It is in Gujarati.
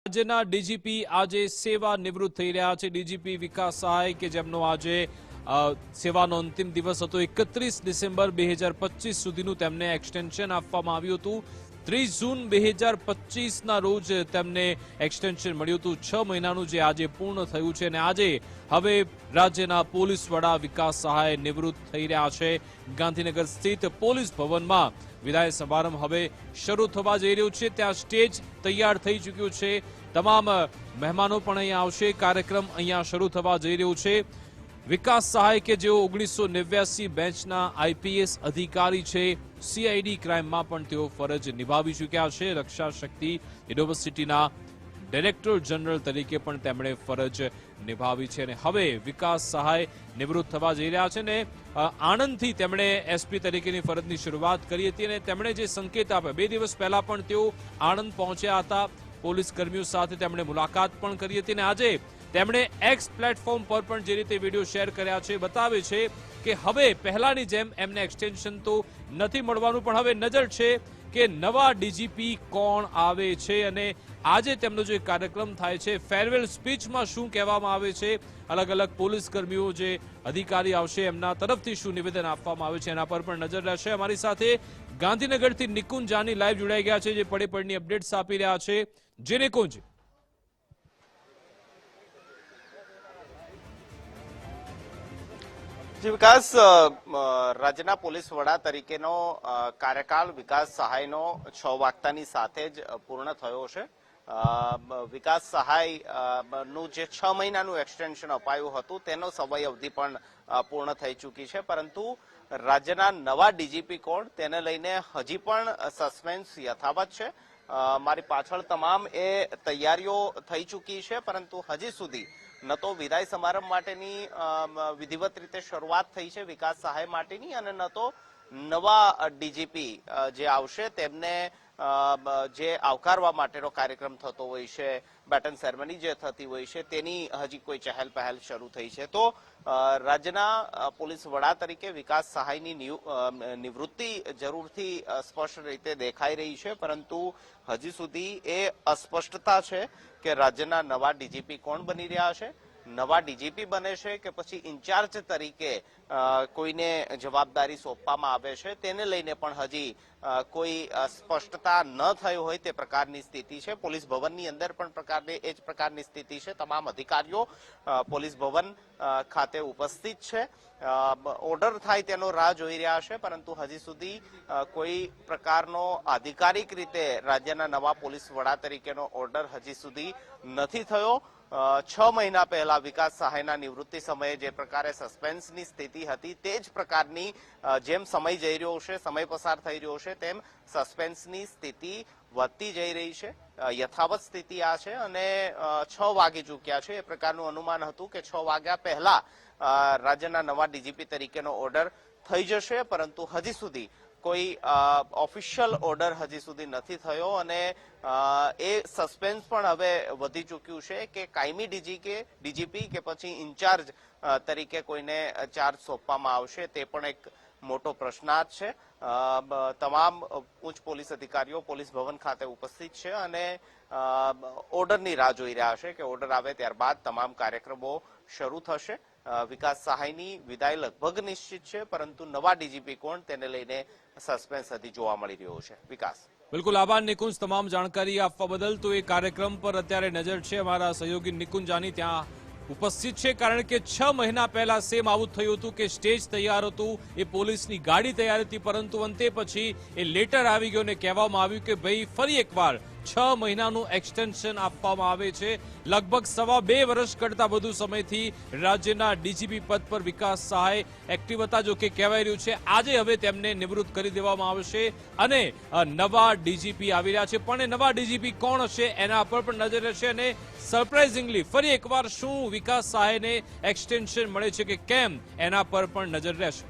રાજ્યના ડીજીપી આજે સેવા નિવૃત્ત થઈ રહ્યા છે। ડીજીપી વિકાસ સહાય કે જેમનો આજે સેવાનો અંતિમ દિવસ હતો 31 ડિસેમ્બર 2025 સુધીનું તેમને એક્સટેન્શન આપવામાં આવ્યું હતું। 30 જૂન 2025ના રોજ તેમને એક્સટેન્શન મળ્યું હતું। 6 મહિનાનું જે આજે પૂર્ણ થયું છે અને આજે હવે રાજ્યના પોલીસ વડા વિકાસ સહાય નિવૃત્ત થઈ રહ્યા છે। ગાંધીનગર સ્થિત પોલીસ ભવનમાં વિદાય સમારંભ હવે શરૂ થવા જઈ રહ્યો છે। ત્યાં સ્ટેજ તૈયાર થઈ ચૂક્યું છે। તમામ મહેમાનો પણ અહીંયા આવશે। કાર્યક્રમ અહીંયા શરૂ થવા જઈ રહ્યો છે। વિકાસ સહાય કે જેઓ 1989 બેન્ચના આઈપીએસ અધિકારી છે। સીઆઈડી ક્રાઇમમાં પણ તેઓ ફરજ નિભાવી ચૂક્યા છે। રક્ષા શક્તિ યુનિવર્સિટીના ડાયરેક્ટર જનરલ તરીકે પણ તેમણે ફરજ નિભાવી છે અને હવે વિકાસ સહાય નિવૃત્ત થવા જઈ રહ્યા છે ને આણંદથી તેમણે એસપી તરીકેની ફરજની શરૂઆત કરી હતી અને તેમણે જે સંકેત આપ્યા 2 દિવસ પહેલા પણ તેઓ આણંદ પહોંચ્યા હતા। પોલીસ કર્મીઓ સાથે તેમણે મુલાકાત પણ કરી હતી અને આજે તેમણે એક્સ પ્લેટફોર્મ પર પણ જે રીતે વિડીયો શેર કર્યા છે બતાવે છે કે હવે પહેલાની જેમ એમને એક્સટેન્શન તો નથી મળવાનું પણ હવે નજર છે કે નવા ડીજીપી કોણ આવે છે અને આજે તેમનો જે કાર્યક્રમ થાય છે ફેરવેલ સ્પીચમાં શું કહેવામાં આવે છે, અલગ અલગ પોલીસ કર્મીઓ જે અધિકારી આવશે એમના તરફથી શું નિવેદન આપવામાં આવે છે એના પર પણ નજર રહેશે। અમારી સાથે ગાંધીનગરથી નિકુંજ જાની લાઈવ જોડાઈ ગયા છે જે પડે પડની અપડેટ્સ આપી રહ્યા છે। જે નિકુંજ, જી વિકાસ, રાજ્યના પોલીસ વડા તરીકેનો કાર્યકાળ વિકાસ સહાયનો 6 વાગ્યાની સાથે જ પૂર્ણ થયો છે। વિકાસ સહાય નું જે 6 મહિનાનું એક્સટેન્શન અપાયું હતું તેનો સમય અવધિ પણ પૂર્ણ થઈ ચૂકી છે, પરંતુ રાજ્યના નવા ડીજીપી કોણ તેને લઈને હજી પણ સસ્પેન્સ યથાવત છે। મારી પાછળ તમામ એ તૈયારીઓ થઈ ચૂકી છે, પરંતુ હજી સુધી ન તો વિદાય સમારંભ માટેની વિધિવત રીતે શરૂઆત થઈ છે વિકાસ સહાય માટેની અને ન તો નવા ડીજીપી જે આવશે તેમને જે આવકારવા માટેનો કાર્યક્રમ થતો હોય છે, બેટન સેરેમની જે થતી હોય છે તેની હજી કોઈ ચહેલ પહેલ શરૂ થઈ છે। તો રાજ્યના પોલીસ વડા તરીકે વિકાસ સહાયની નિવૃત્તિ જરૂરથી સ્પષ્ટ રીતે દેખાઈ રહી છે, પરંતુ હજી સુધી એ અસ્પષ્ટતા છે કે રાજ્યના નવા ડીજીપી કોણ બની રહ્યા છે, નવા ડીજીપી બને છે કે પછી ઇન્ચાર્જ તરીકે કોઈને જવાબદારી સોંપવામાં આવે છે તેને લઈને પણ હજી કોઈ સ્પષ્ટતા ન થઈ હોય તે પ્રકારની સ્થિતિ છે। પોલીસ ભવનની અંદર પણ એ જ પ્રકારની સ્થિતિ છે। તમામ અધિકારીઓ પોલીસ ભવન ખાતે ઉપસ્થિત છે, ઓર્ડર થાય તેનો રાહ જોઈ રહ્યા છે, પરંતુ હજી સુધી કોઈ પ્રકારનો આધિકારિક રીતે રાજ્યના નવા પોલીસ વડા તરીકેનો ઓર્ડર હજી સુધી નથી થયો। 6 મહિના પહેલા વિકાસ સહાયના નિવૃત્તિ સમયે જે પ્રકારે સસ્પેન્સની સ્થિતિ હતી તે જ પ્રકારની જેમ સમય જઈ રહ્યો છે, સમય પસાર થઈ રહ્યો છે તેમ સસ્પેન્સની સ્થિતિ વધતી જઈ રહી છે। યથાવત સ્થિતિ આ છે અને 6 વાગી ચૂક્યા છે એ પ્રકારનું અનુમાન હતું કે 6 વાગ્યા પહેલા રાજ્યના નવા ડીજીપી તરીકેનો ઓર્ડર થઈ જશે, પરંતુ હજી સુધી કોઈ ઓફિશિયલ ઓર્ડર હજી સુધી નથી થયો અને એ સસ્પેન્સ પણ હવે વધી ચૂક્યું છે કે કાયમી ડીજીપી કે પછી ઇન્ચાર્જ તરીકે કોઈને ચાર્જ સોંપવામાં આવશે તે પણ એક મોટો પ્રશ્નાર્થ છે। તમામ ઉચ્ચ પોલીસ અધિકારીઓ પોલીસ ભવન ખાતે ઉપસ્થિત છે અને ઓર્ડરની રાહ જોઈ રહ્યા છે કે ઓર્ડર આવે ત્યારબાદ તમામ કાર્યક્રમો શરૂ થશે। વિકાસ સહાયની વિદાય લગભગ નિશ્ચિત છે, પરંતુ નવા ડીજીપી કોણ તેને લઈને સસ્પેન્સ હજી જોવા મળી રહ્યો છે। વિકાસ, બિલકુલ આભાર નિકુંજ તમામ જાણકારી આપવા બદલ। તો એ કાર્યક્રમ પર અત્યારે નજર છે, અમારા સહયોગી નિકુંજ જાની ત્યાં ઉપસ્થિત છે, કારણ કે 6 મહિના પહેલા સેમ આવું થયું હતું કે સ્ટેજ તૈયાર હતું, એ પોલીસની ગાડી તૈયાર હતી, પરંતુ અંતે પછી એ લેટર આવી ગયો ને કહેવામાં આવ્યું કે ભાઈ ફરી એકવાર 6 મહિનાનું એક્સટેન્શન આપવામાં આવે છે। લગભગ 2.5 વર્ષ કરતા વધુ સમયથી રાજ્યના ડીજીપી પદ પર વિકાસ સહાય એક્ટિવ હતા, જો કે કહેવાય રહ્યું છે આજે હવે તેમને નિવૃત્ત કરી દેવામાં આવશે અને નવા ડીજીપી આવી રહ્યા છે, પણ નવા ડીજીપી કોણ હશે એના પર પણ નજર રહેશે અને સરપ્રાઇઝિંગલી ફરી એકવાર શું વિકાસ સહાયને એક્સટેન્શન મળે છે કે કેમ એના પર પણ નજર રહેશે।